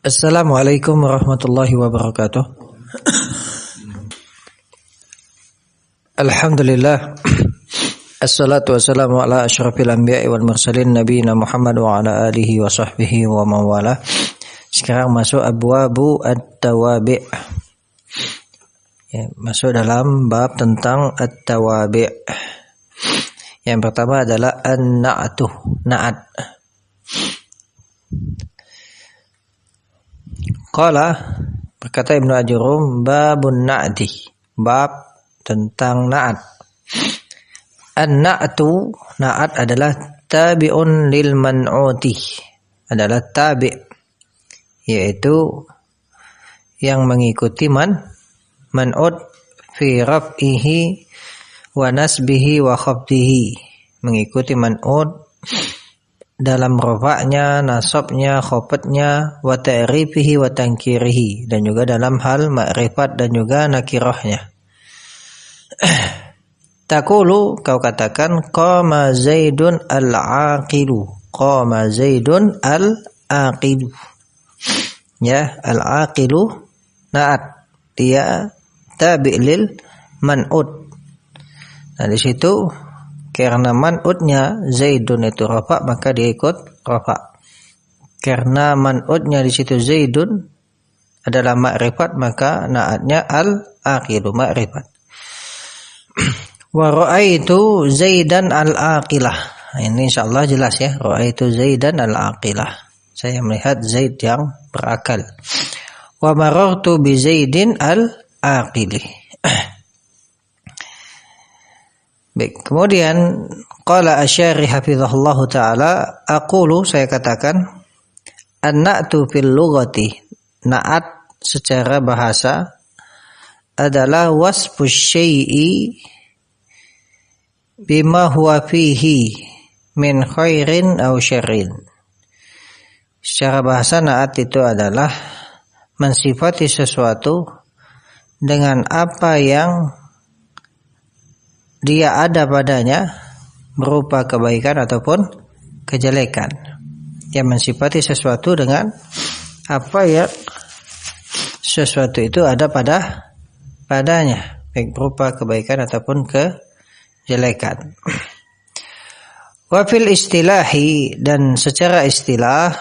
Assalamualaikum warahmatullahi wabarakatuh. Alhamdulillah. Assalatu wassalamu ala asyrafil anbiya'i wal mursalin nabiyina Muhammad wa ala alihi wa sahbihi wa mawala. Sekarang masuk abwabu at-tawabi'. Ya, masuk dalam bab tentang at-tawabi'. Yang pertama adalah an-na'tu, na'at. Qala, berkata Ibnu Ajurum, babun na'ti, bab tentang na'at. An-na'tu, na'at adalah tabi'un lil man'uti, adalah tabi', yaitu yang mengikuti man'ut fi raf'ihi wa nasbihi wa khafdihi, mengikuti man'ut dalam rafa'nya, nasabnya, khafadnya, wa ta'rifihi wa tankirihi, dan juga dalam hal ma'rifat dan juga nakirahnya. Taqulu, kau katakan, qama Zaidun al-aqilu, qama Zaidun al-aqilu. Ya, al-aqilu na'at, dia tabi' lil man'ut. Nah, di situ karena man'utnya Zaidun itu rafa, maka dia ikut rafa. Karena man'utnya di situ Zaidun adalah ma'rifat, maka na'atnya al-aqilu, ma'rifat. Wa ra'aitu Zaidan al-aqilah. Ini insyaallah jelas ya. Ra'aitu Zaidan al-aqilah. Saya melihat Zaid yang berakal. Wa marartu bi Zaidin al-aqili. Baik, kemudian qala Asy'ari hafizahullahu taala, aqulu, saya katakan, an-na'tu fil lughati, na'at secara bahasa adalah wasfu syai'i bima huwa fihi min khairin aw syarrin. Secara bahasa na'at itu adalah mensifati sesuatu dengan apa yang dia ada padanya berupa kebaikan ataupun kejelekan. Yang mensifati sesuatu dengan apa yang sesuatu itu ada padanya, baik berupa kebaikan ataupun kejelekan. Wa fil istilahi, dan secara istilah,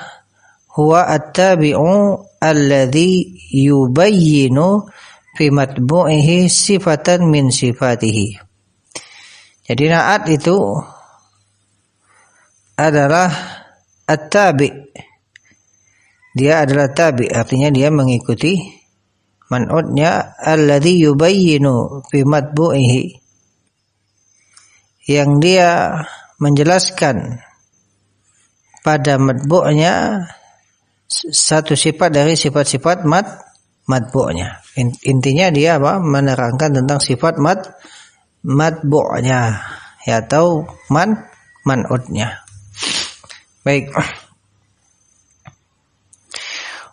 huwa at-tabi'u alladhi yubayyinu fi matbu'ihi sifatan min sifatihi. Jadi na'at itu adalah at-tabi'. Dia adalah tabi', artinya dia mengikuti man'utnya alladhi yubayyinu fi matbu'ihi, yang dia menjelaskan pada matbu'nya satu sifat dari sifat-sifat matbu'nya. Intinya dia menerangkan tentang sifat matbu'nya, ya, atau man'utnya. Baik.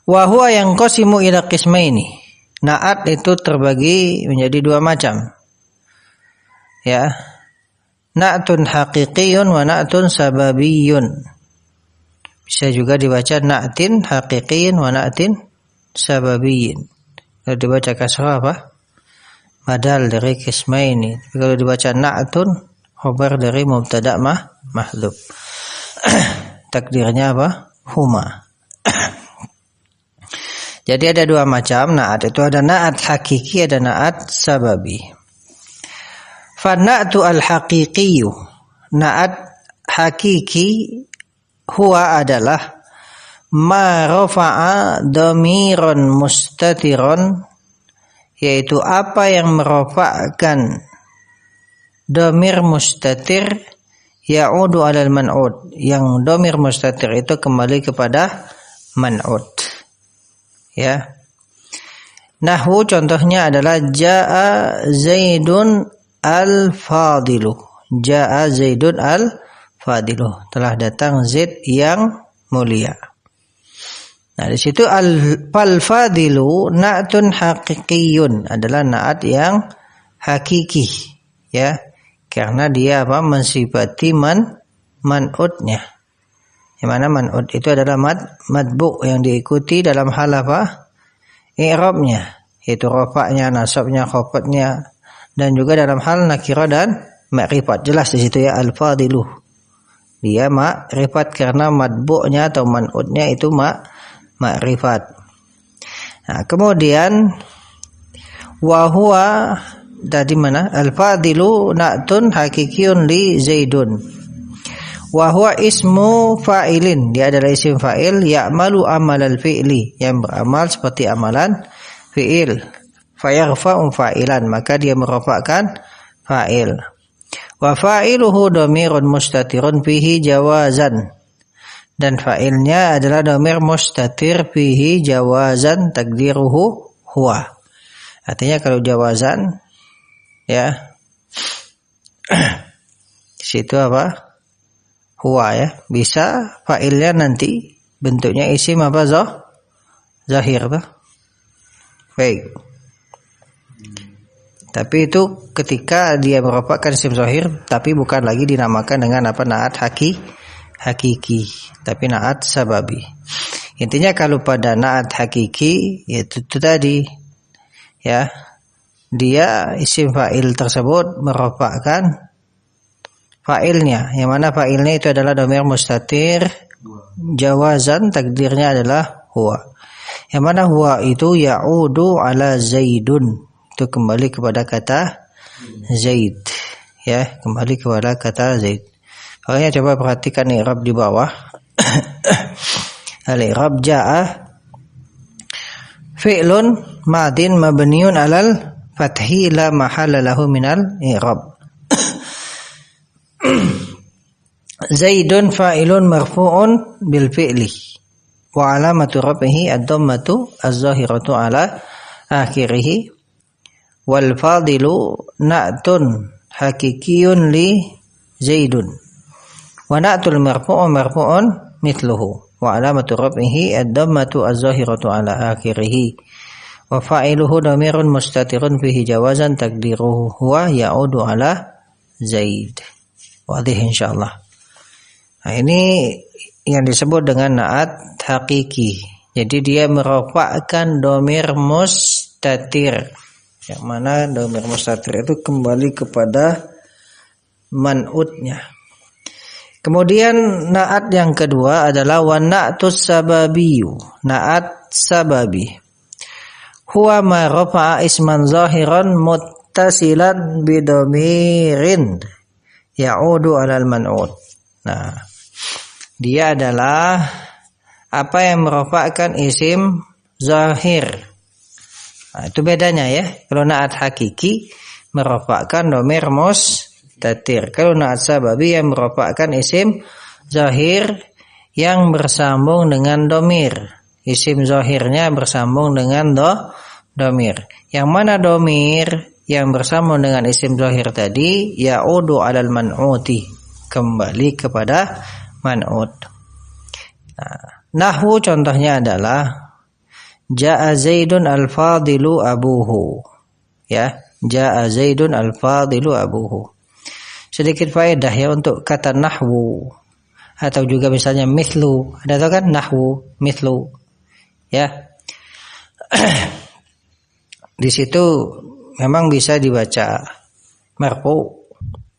Wa huwa yanqasimu ila qismaini. Na'at itu terbagi menjadi dua macam. Ya. Na'tun haqiqiyun wa na'tun sababiyyun. Bisa juga dibaca na'tin haqiqiyin wa na'tin sababiyyin. Kalau dibaca kasrah apa? Badal dari qismaini. Tapi kalau dibaca na'tun, khabar dari mubtada' mahdhuf. Takdirnya apa? Huma. Jadi ada dua macam na'at itu, ada na'at hakiki, ada na'at sababi. Fa na'tu al-haqiqiyyu, na'at hakiki, huwa adalah ma rafa'a dhamiran mustatiron, yaitu apa yang merofakkan dhamir mustatir ya'udu 'alal man'ud, yang dhamir mustatir itu kembali kepada man'ud. Ya. Nahwu contohnya adalah jaa Zaidun al-fadilu. Jaa Zaidun al-fadilu. Telah datang Zaid yang mulia. Nah, di situ al-fadilu na'tun haqiqiyun, adalah na'at yang hakiki, ya. Karena dia mensifati man'utnya. Yang mana man'ut itu adalah madbu yang diikuti dalam hal apa? I'rabnya, yaitu rafa'nya, nasabnya, khafadnya, dan juga dalam hal nakirah dan ma'rifat. Jelas di situ ya, al-fadilu. Dia ma'rifat karena madbu'nya atau man'utnya itu ma'rifat. Nah, kemudian wa huwa tadi mana? Al-fadilu na'tun hakikiyun li Zaidun. Wa huwa ismu fa'ilin, dia adalah isim fa'il ya'malu amalal fi'li, yang beramal seperti amalan fi'il. Fayarfa'u fa'ilan, maka dia merafa'kan fa'il. Wa fa'iluhu dhamirun mustatirun fihi jawazan, dan fa'ilnya adalah dhamir mustatir fihi jawazan takdiruhu huwa. Artinya kalau jawazan ya di situ apa? Huwa ya. Bisa fa'ilnya nanti bentuknya isim apa? Zahir apa? Baik. Tapi itu ketika dia merofakkan isim zahir, tapi bukan lagi dinamakan dengan apa? Na'at hakiki, tapi na'at sababi. Intinya kalau pada na'at hakiki itu tadi ya, dia isim fa'il tersebut merofakkan fa'ilnya, yang mana fa'ilnya itu adalah dhamir mustatir jawazan, takdirnya adalah huwa. Yang mana huwa itu ya'udu ala Zaidun, itu kembali kepada kata Zaid ya, kembali kepada kata Zaid. Makanya coba perhatikan i'rab di bawah. Al-i'rab ja'a fi'lun madin mabniun alal fathi la mahalla lahu minal i'rab. Zaidun fa'ilun marfu'un bil fi'li wa alamatu rafihi ad-dhammatu az-zahiratu ala akhirih. Wal fadilu na'tun hakikiyun li Zaidun wa na'tul marfu'un mithluhu wa alamatu rafihi ad-dhammatu az-zahiratu ala akhirih wa fa'iluhu dhamirun mustatirun fihi jawazan takdiruhu huwa ya'udu ala Zaid. Wadih insyaallah. Nah, ini yang disebut dengan na'at hakiki. Jadi dia merofakkan dhamir mustatir, yang mana dhamir mustatir itu kembali kepada man'utnya. Kemudian na'at yang kedua adalah wa na'tus sababiyu, na'at sababi. Huwa ma rafa'a isman zahiran muttasilan bidhamirin ya'udu 'alal man'ut. Nah, dia adalah apa yang merofakkan isim zahir. Nah, itu bedanya ya. Kalau na'at hakiki merofakkan dhamir mustatir. Kalau na'at sababi yang merofakkan isim zahir yang bersambung dengan dhamir. Isim zahirnya bersambung dengan dhamir. Yang mana dhamir yang bersambung dengan isim zahir tadi ya'udu 'alal man'uti, kembali kepada man'ut. Nah, nahwu contohnya adalah ja'a Zaidun al-fadilu abuhu. Ya, ja'a Zaidun al-fadilu abuhu. Sedikit faedah ya untuk kata nahwu atau juga misalnya mithlu. Ada tahu kan nahwu, mithlu. Ya. Di situ memang bisa dibaca marfu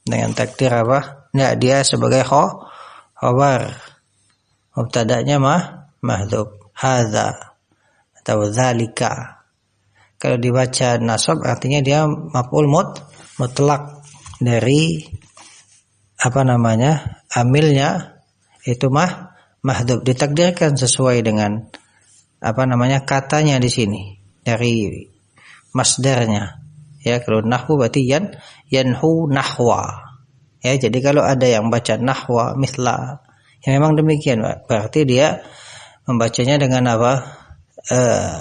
dengan takdir apa? Nah, dia sebagai khabar. Mubtada'nya mahdhuf. Hadza atau dzalika. Kalau dibaca nasab artinya dia maf'ul mutlak dari apa namanya? Amilnya itu mahdhuf, ditakdirkan sesuai dengan apa namanya? Katanya di sini dari masdarnya. Ya, kalau nahwu berarti yanhu nahwa. Ya, jadi kalau ada yang baca nahwa mithla, ya memang demikian, Pak. Berarti dia membacanya dengan apa?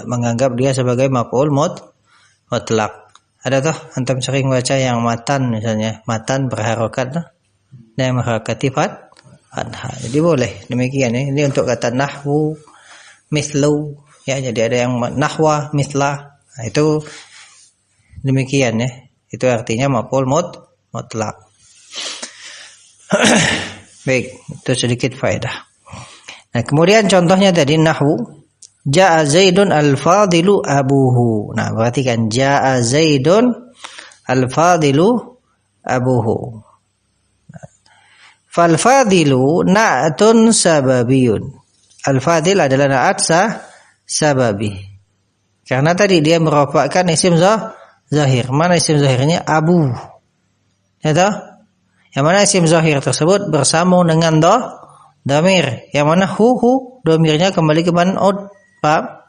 Menganggap dia sebagai maf'ul mutlak. Ada toh antum sering baca yang matan misalnya, matan berharokat nah, yang mengharokati fathah. Jadi boleh demikian ya. Ini untuk kata nahwu mithlu ya, jadi ada yang nahwa mithla. Nah, itu demikian ya. Itu artinya maf'ul mutlak. Baik, itu sedikit faedah. Nah, kemudian contohnya tadi nahwu jaa Zaidun al-fadilu abuhu. Nah, perhatikan jaa Zaidun al-fadilu abuhu. Fal fadilu na'tun sababiyun. Al-fadil adalah na'at sababi. Karena tadi dia merupakan isim zahir. Mana isim zahirnya? Abu. Ya toh? Yang mana isim zahir tersebut bersambung dengan damir. Yang mana hu damirnya kembali ke man'ud. Paham?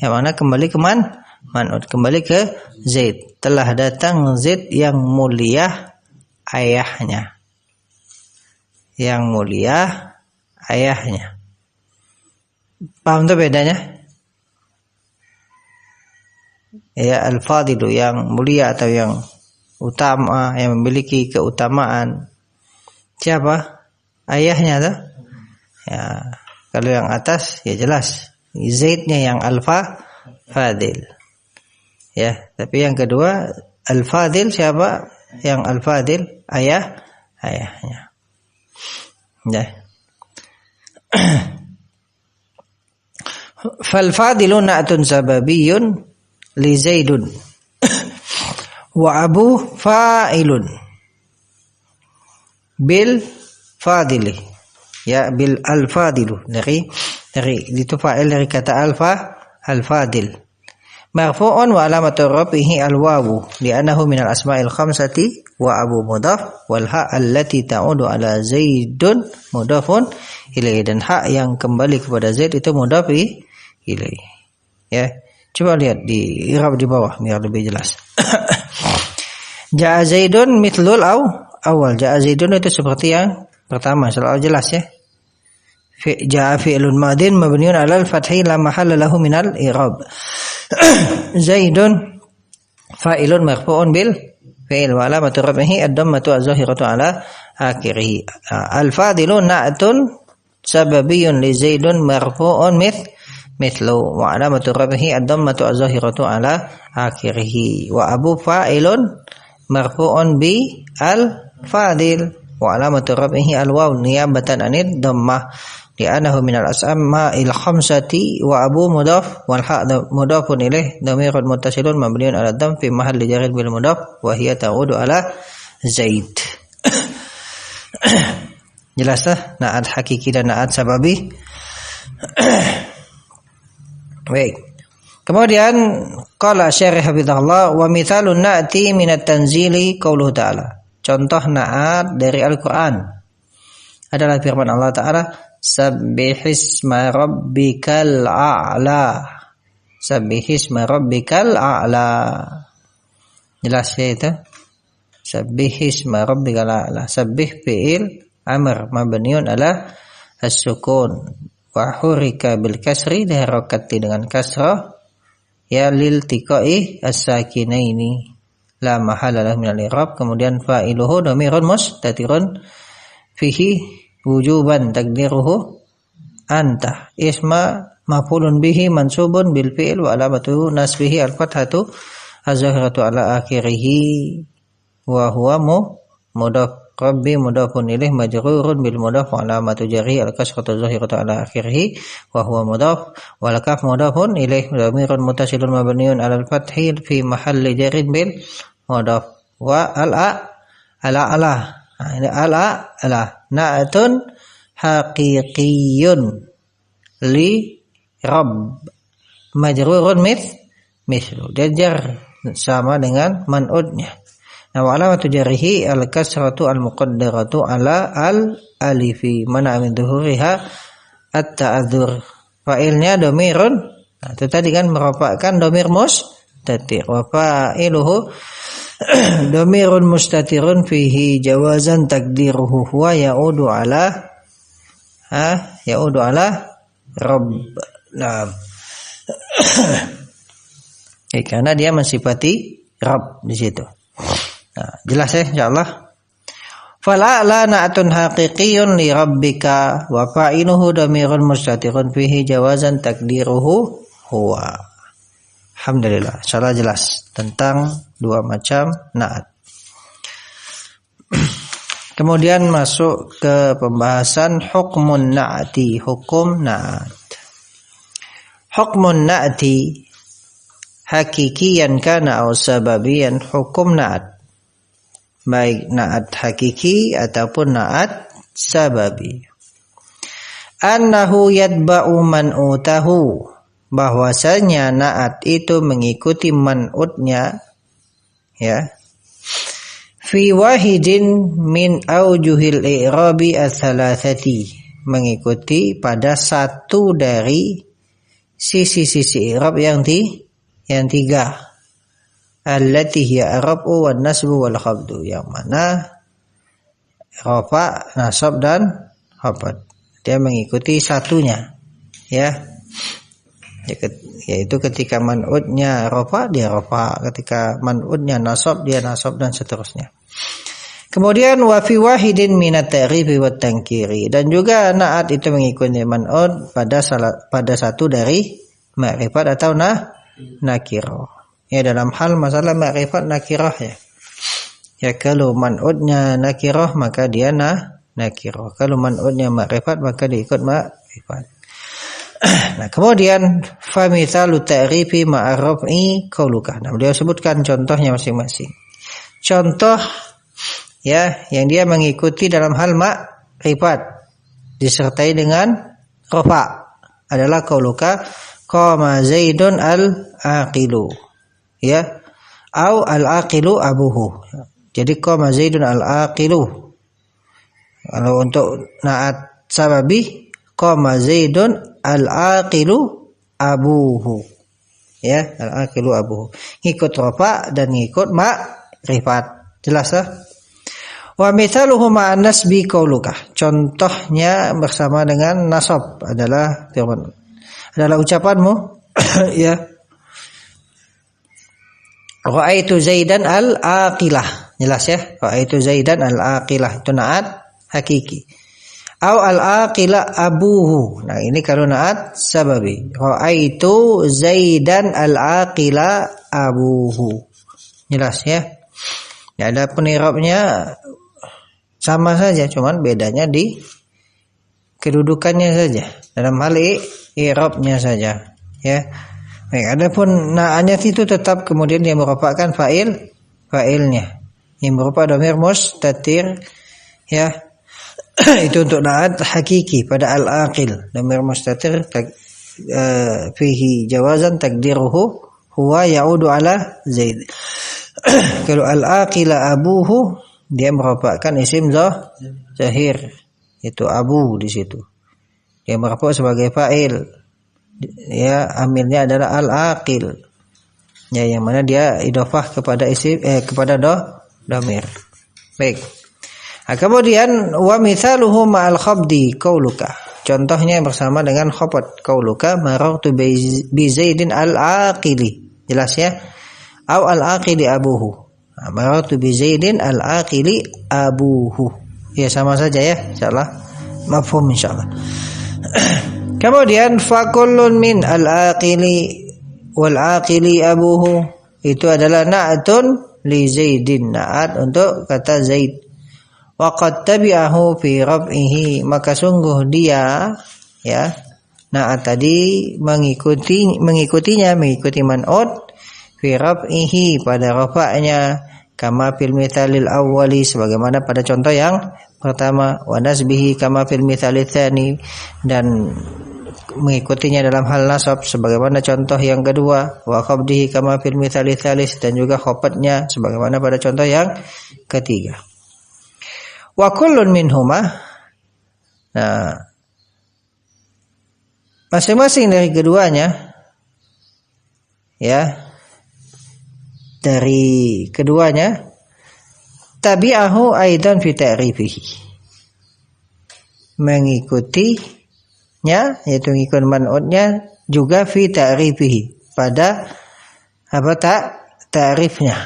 Yang mana kembali ke man'ud, kembali ke Zaid. Telah datang Zaid yang mulia ayahnya. Yang mulia ayahnya. Paham tuh bedanya? Ya, al-fadilu yang mulia atau yang utama, yang memiliki keutamaan. Siapa? Ayahnya tuh. Ya, kalau yang atas ya jelas Zaidnya yang al-fadil. Ya, tapi yang kedua al-fadil siapa? Yang al-fadil ayahnya. Ya. Fal fadilu na'tun sababiyun li Zaidun wa abu fa'ilun bil fadili. Ya, bil al-fadilu dari itu fa'il dari kata al-fadil. Marfu'un wa alamatu rafihi al-wawu li'annahu minal asma'il khamsati wa abu mudhaf wal ha allati ta'udu ala Zaidun mudhafun ilaihi, dan hak yang kembali kepada Zaid itu mudhaf ilaihi. Ya, coba lihat di i'rab di bawah biar lebih jelas. Ja'a Zaidun mithlul awal. Ja'a Zaidun itu seperti yang pertama, selalu jelas ya. Ja'a fi'lun madin mabniun 'alal fathi la mahalla lahu minal i'rab. Zaidun fa'ilun marfu'un bil fi'il wa alamatu rafihi ad-dhammatu az-zahiratu 'ala akhirih. Al-fadilu na'tun sababiyyun li Zaidun marfu'un mithlu wa alamatu rafihi ad-dhammatu az-zahiratu 'ala akhirih. Wa abu fa'ilun marfu'un bi al-fadil wa alamatu rafihi al-waw niyabatan 'anid dhammah li'annahu minal asma'il khamsati wa abu mudhaf wal ha mudhafun ilaih dhamirun muttasilun mabniun 'ala dhamm fi mahalli jarrin bil mudhaf wa hiya ta'udu 'ala Zaid. Jelas tak? Na'at hakiki dan na'at sababi. Baik. Kemudian qala syarih hafizahullah wa mithalun na'ti minat tanzili qauluhu ta'ala. Contoh na'at dari Al-Qur'an adalah firman Allah Ta'ala, Sabbihisma rabbikal a'la. Sabbihisma rabbikal a'la. Jelas ya itu? Sabbihisma rabbikal a'la. Sabbih fi'il amr mabniun ala as-sukun wa hurika bil kasri, diharokati dengan kasrah ya lil tiqai as-sakinaini la mahala lahu minal i'rab. Kemudian fa'iluhu dhamirun mustatirun fihi wujuban takdiruhu anta isma maf'ulun bihi mansubun bil fi'il wa alamatu nasbihi al-fathatu az-zahiratu ala akhirih wa huwa mudhaf rabbi mudhafun ilaih majrurun bil mudhaf wa alamatu jarhi al-kasratu az-zahiratu ala akhirih wa huwa mudhaf wal kaf mudhafun ilaih dhamirun muttasilun mabniun ala al-fathi fi mahalli jarrin bil mudhaf wa ala na'tun haqiqiyun li rabb majrurun mithlu, jar sama dengan man'udnya. Nah, wa alamatu jarrihi al-kasratu al-muqaddaratu ala al-alifi mana min dhuhuriha at-ta'adzur. Fa'ilnya dhamirun. Nah, itu tadi kan merupakan dhamir mustatir. Wa fa'iluhu dhamirun mustatirun fihi jawazan takdiruhu huwa ya'udu ala rabb. Nah. Karena dia mensifati rabb di situ. Nah, jelas ya insyaallah. Fala la na'tun haqiqiyun li rabbika wa fa'iluhu dhamirun mustatirun fihi jawazan takdiruhu huwa. Alhamdulillah, insyaallah jelas tentang dua macam na'at. Kemudian masuk ke pembahasan hukmun na'ti, hukum na'at. Hukmun na'ti hakikiyan kana aw sababiyan, hukum na'at, baik na'at hakiki ataupun na'at sababi. Annahu yatba'u man'utahu, bahwasanya na'at itu mengikuti man'utnya, ya, fi wahidin min aujuhil i'rabi ats-tsalatsati, mengikuti pada satu dari sisi-sisi i'rab yang tiga, allati hiya ar-raf'u wan nasbu wal khafdu, yang mana rafa, nasab dan khafd. Dia mengikuti satunya, ya. Yaitu ketika man'utnya rafa dia rafa, ketika man'utnya nasab dia nasab, dan seterusnya. Kemudian wa fi wahidin minat ta'rifi wat tankiri, dan juga na'at itu mengikuti man'ut pada satu dari ma'rifat atau nakirah. Ya, dalam hal masalah ma'rifat nakirah, ya. Ya, kalau man'utnya nakirah maka dia nakirah. Kalau man'utnya ma'rifat maka dia ikut ma'rifat. Nah, kemudian famithalu ta'rifi ma'arraf'i qauluka. Nah, beliau sebutkan contohnya masing-masing. Contoh, ya, yang dia mengikuti dalam hal ma'rifat disertai dengan rafa adalah qauluka qama zaidun al-aqilu, ya, au al-aqilu abuhu. Jadi qama zaidun al-aqilu. Kalau untuk na'at sababi qama zaidun al-aqilu abuhu, ya, al-aqilu abuhu, ngikut rafa dan ngikut ma'rifat. Jelas, ya? Wa mithaluhu ma'an nasbi qauluka, contohnya bersama dengan nasab adalah firman, adalah ucapanmu, ya, ra'aitu zaidan al-aqilah. Jelas, ya, ra'aitu zaidan al-aqilah itu na'at hakiki. Au al-aqila abuhu. Nah, ini kalau na'at sababi. Ra'aitu zaidan al-aqila abuhu. Jelas, ya. Ya, ada penirabnya sama saja, cuman bedanya di kedudukannya saja. Dalam hal i'rabnya saja, ya. Baik, adapun na'atnya itu tetap kemudian dia merupakan fa'ilnya. Ini merupakan dhamir mustatir, ya. Itu untuk na'at hakiki pada al-aqil, dhamir mustatir fihi jawazan takdiruhu huwa ya'udu ala zaid. Kalau al-aqila abuhu dia merupakan isim zahir, itu abu di situ. Dia merupakan sebagai fa'il, ya, amilnya adalah al-aqil, ya, yang mana dia idhofah kepada isim kepada dhamir. Baik. Nah, kemudian wa mithaluhu ma'al khabdi qauluka, contohnya bersama dengan khafd qauluka marartu bi zaidin al-aqili. Jelas, ya, au al-aqili abuhu. Nah, marartu bi zaidin al-aqili abuhu, ya, sama saja, ya, insyaallah mafhum insyaallah. Kemudian fa kullun min al-aqili wal aqili abuhu, itu adalah na'atun li zaidin, na'at untuk kata zaid. Wa qad tabi'ahu fi raf'ihi, maka sungguh dia, ya, na'at tadi mengikutinya, mengikuti man'ut fi raf'ihi pada rafa'nya, kama fil mithalil awwali, sebagaimana pada contoh yang pertama, wa nasbihi kama fil mithalil tsani, dan mengikutinya dalam hal nasab sebagaimana contoh yang kedua, wa khabdihi kama fil mithalil tsalis, dan juga khafdnya sebagaimana pada contoh yang ketiga. Wa kullun minhuma, nah, masing-masing dari keduanya, ya, dari keduanya tabi'ahu aidan fi ta'rifihi, mengikutinya, yaitu ngikut man'utnya juga fi ta'rifihi, pada apa ta'rifnya,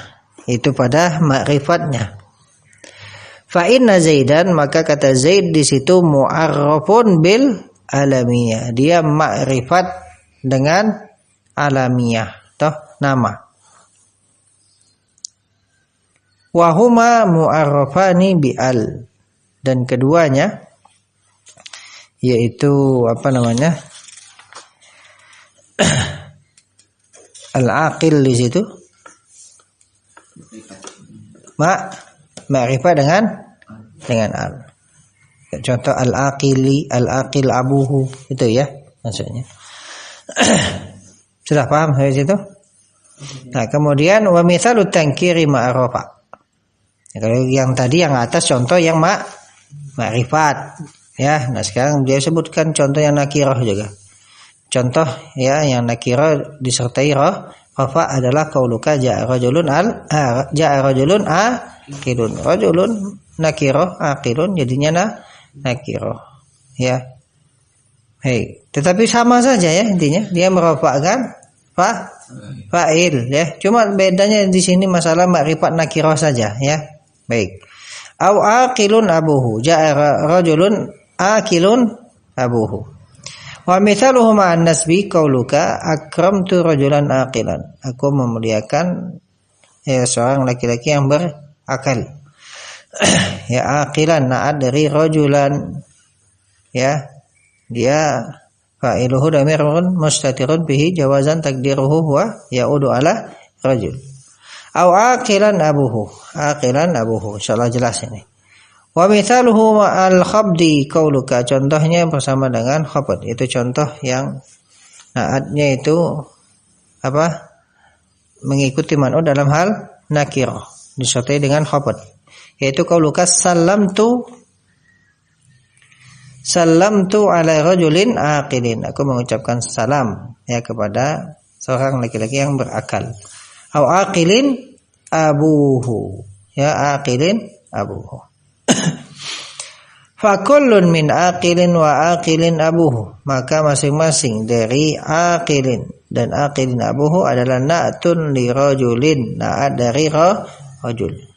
itu pada ma'rifatnya. Fa inna zaidan, maka kata zaid di situ mu'arrafun bil alamiyah, dia ma'rifat dengan alamiyah, toh nama. Wa huma mu'arrafani bi al, dan keduanya yaitu apa namanya? Al-aqil di situ. Ma'rifat dengan al. Contoh al-aqil abuhu itu ya maksudnya. Sudah paham dari situ? Nah, kemudian wa mithalut tankiri ma'rafa. Kalau yang tadi yang atas contoh yang ma'rifat ya. Nah, sekarang dia sebutkan contoh yang nakirah juga. Contoh ya yang nakirah disertai rafa adalah qauluka ja'a rajulun aqilun. Rajulun nakirah aqilun jadinya nakirah ya. Hei, tetapi sama saja ya intinya dia merofakkan fa'il ya. Cuma bedanya di sini masalah ma'rifat nakirah saja ya. Baik. Au aqilun abuhu ja'a rajulun aqilun abuhu. Wa mithaluhu ma'an nasbi qauluka akramtu rajulan aqilan. Aku memuliakan seorang laki-laki yang berakal. Ya aqilan na'ad dari rajulan ya. Dia fa'iluhu dhamirun mustatirun bihi jawazan takdiruhu huwa ya'udu ala rajul. Au aqilan abuhu. Insyaallah jelas ini. Wa mithaluhu ma'al khabdi qauluka. Contohnya bersama dengan khabd. Itu contoh yang naatnya itu apa? Mengikuti man'ud dalam hal nakirah disertai dengan khabd. Yaitu qauluka Salamtu ala rajulin aqilin. Aku mengucapkan salam ya kepada seorang laki-laki yang berakal. Au aqilin abuhu. Ya aqilin abuhu. Fa kullun min aqilin wa aqilin abuhu. Maka masing-masing dari aqilin dan aqilin abuhu adalah na'tun li rajulin. Na'at dari rajul.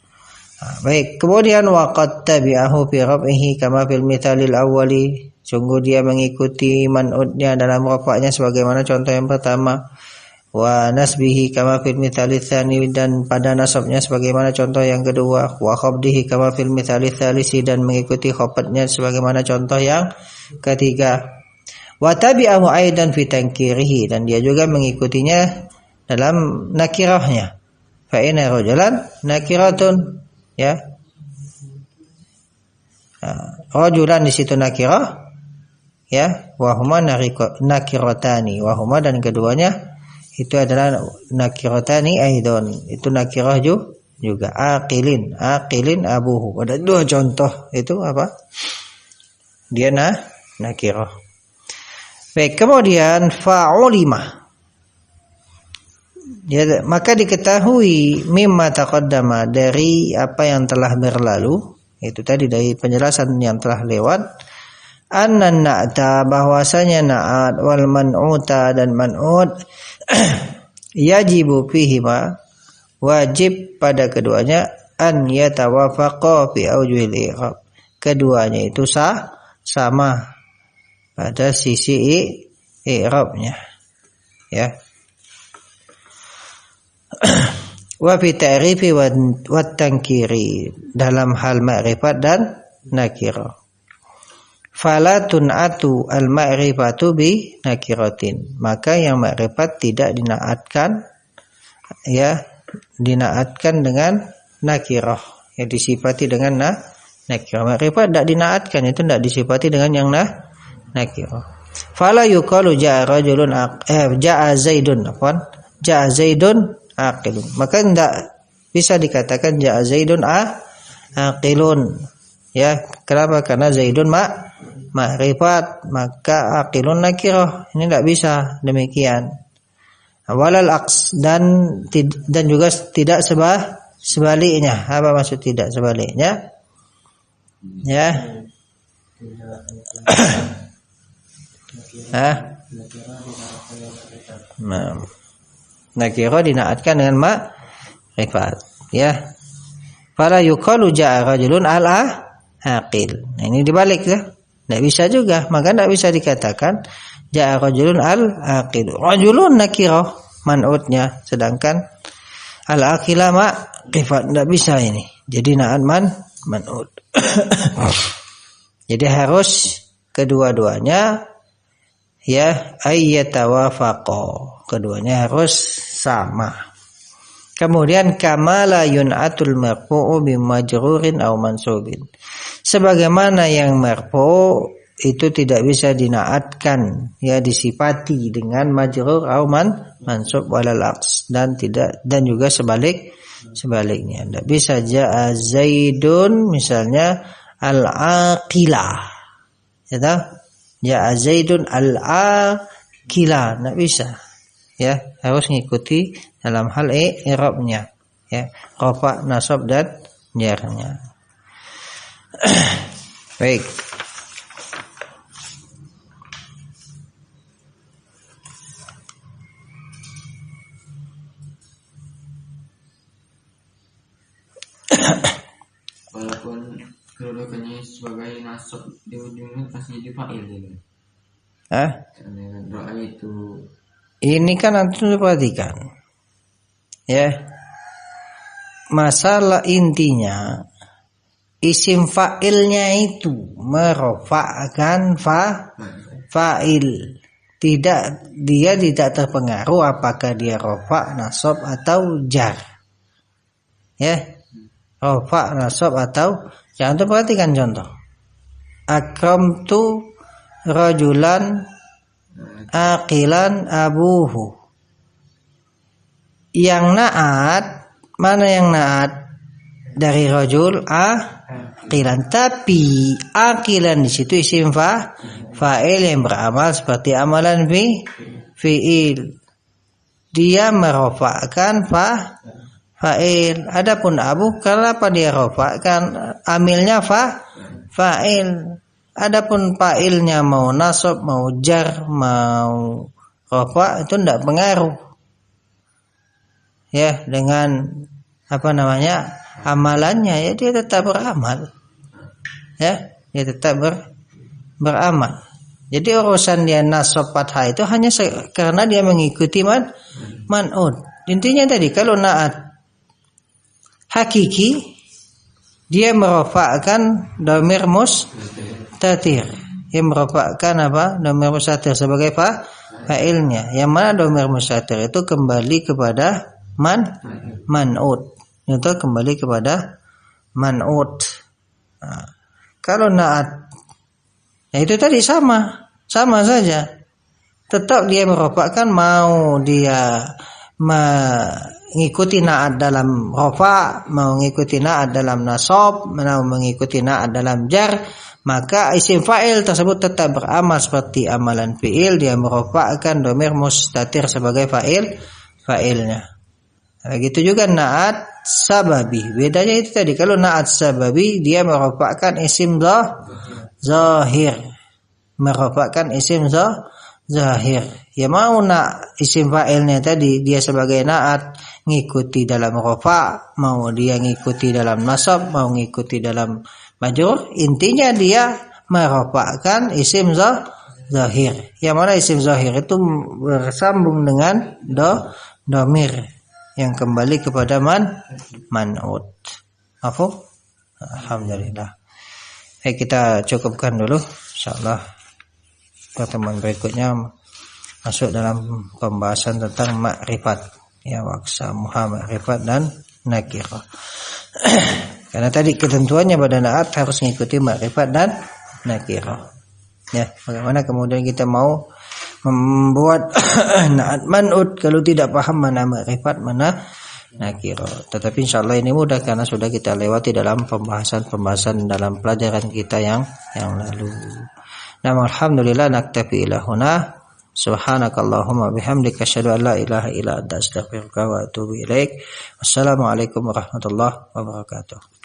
Baik, kemudian waqad tabi'ahu fi rab'ihi kama fil mithalil awwali. Sungguh dia mengikuti man'udnya dalam rafa'nya sebagaimana contoh yang pertama. Wa nasbihi kama fil mithalil tsani, dan pada nasabnya sebagaimana contoh yang kedua. Wa khabdihi kama fil mithalil tsalisi, dan mengikuti khafatnya sebagaimana contoh yang ketiga. Wa tabi'ahu aidan fi tankirihi, dan dia juga mengikutinya dalam nakirahnya. Fa inna rajulan nakiratun ya. Rajulan di situ nakirah ya, wa huma nakiratani, wa huma dan keduanya itu adalah nakiratani aidon, itu nakirah juga. Aqilin abuhu. Ada dua contoh itu apa? Dia nakirah. Baik, kemudian fa'ulima. Ya, maka diketahui mimma taqaddama, dari apa yang telah berlalu, itu tadi dari penjelasan yang telah lewat, annan na'ta, bahwasanya na'at wal man'uta dan man'ud yajibu fihima, wajib pada keduanya, an yatawafaqa fi awjuhil i'rab, keduanya itu sama pada sisi i'rabnya ya. Wa fi ta'rifi wa tankiri, dalam hal ma'rifat dan nakirah. Fala tun'atu al-ma'rifatu bi nakiratin, maka yang ma'rifat tidak dinaatkan ya, dinaatkan dengan nakirah, yang disifati dengan nakirah. Ma'rifat tidak dinaatkan, itu tidak disifati dengan yang nakirah. Fala yuqalu ja'a rajulun ja'a zaidun ja'a zaidun aqilun, maka tidak bisa dikatakan ja'a zaidun aqilun ya. Kenapa? Karena zaidun ma'rifat, maka aqilun nakirah. Ini tidak bisa demikian. Walal aqs, dan juga tidak sebaliknya. Apa maksud tidak sebaliknya? Ya. Nakirah dinaatkan dengan ma'rifat ya. Fala yuqalu ja'a rajulun al-aqil. Nah, ini dibalik ya. Tidak bisa juga, maka tidak bisa dikatakan ja'a rajulun al-aqil. Rajulun nakirah man'udnya, sedangkan al-aqila ma'rifat, tidak bisa ini. Jadi na'at man'ud. Jadi harus kedua-duanya ya ayyatawafaqo, keduanya harus sama. Kemudian kamala yun'atul marfu'u bimajrurin aw mansubin, sebagaimana yang marfu' itu tidak bisa dinaatkan ya disifati dengan majrur atau mansub walal aqs, dan juga sebaliknya tidak bisa. Ja'a Zaidun misalnya al-aqilah, ya, ja'a Zaidun al-aqilah, tidak bisa ya, harus mengikuti dalam hal i'rabnya ya, rafa, nasab dan jarnya. Baik. Walaupun kedudukannya sebagai nasab di ujungnya pasti jadi fa'il ini. Doa itu. Ini kan antum perhatikan. Ya. Masalah intinya isim fa'ilnya itu merofa'kan fa'il. Dia tidak terpengaruh apakah dia rofa, nasab atau jar. Ya. Rofa, nasab atau jangan tuh perhatikan contoh. Akramtu rajulan aqilan abuhu. Yang naat, mana yang naat dari rajul? Aqilan. Tapi aqilan di situ isim fa'il yang beramal seperti amalan fi'il. Dia merofakkan fa'il. Adapun abu, kenapa dia rofa? Kan amilnya fa'il. Adapun fa'ilnya mau nasab, mau jar, mau rofa, itu tidak pengaruh. Ya, dengan amalannya ya dia tetap beramal. Ya, dia tetap beramal. Jadi urusan dia nasab fathah itu hanya karena dia mengikuti man'ud. Intinya tadi kalau naat hakiki dia merofakkan dhamir mustatir. Dia merofakkan dhamir mustatir sebagai fa'ilnya. Yang mana dhamir mustatir itu kembali kepada man'ud. Itu kembali kepada man'ud. Nah, kalau naat ya itu tadi sama saja. Tetap dia merofakkan, mau dia mengikuti naat dalam rofa, mau mengikuti naat dalam nasab, mau mengikuti naat dalam jar, maka isim fa'il tersebut tetap beramal seperti amalan fi'il. Dia merofakkan dhamir mustatir sebagai fa'ilnya. Begitu juga naat sababi. Bedanya itu tadi, kalau naat sababi dia merofakkan isim zahir, merofakkan isim zahir. Ya mau isim fa'ilnya tadi dia sebagai naat ngikuti dalam rofa, mau dia ngikuti dalam nasab, mau ngikuti dalam majrur, intinya dia merofakkan isim zahir. Yang mana isim zahir itu bersambung dengan dhamir yang kembali kepada man'ud. Mafhum? Alhamdulillah. Kita cukupkan dulu, insyaallah pertemuan berikutnya masuk dalam pembahasan tentang makrifat, ya, waqsamuha makrifat dan nakirah. Karena tadi ketentuannya pada naat harus mengikuti makrifat dan nakirah. Ya, bagaimana kemudian kita mau membuat naat man'ud kalau tidak paham mana makrifat mana nakirah. Tetapi insyaallah ini mudah karena sudah kita lewati dalam pembahasan dalam pelajaran kita yang lalu. Nah, alhamdulillah naktafi ila huna. Subhanakallahumma bihamdika asyhadu an la ilaha illa anta astaghfiruka wa atubu ilaik. Wassalamualaikum warahmatullahi wabarakatuh.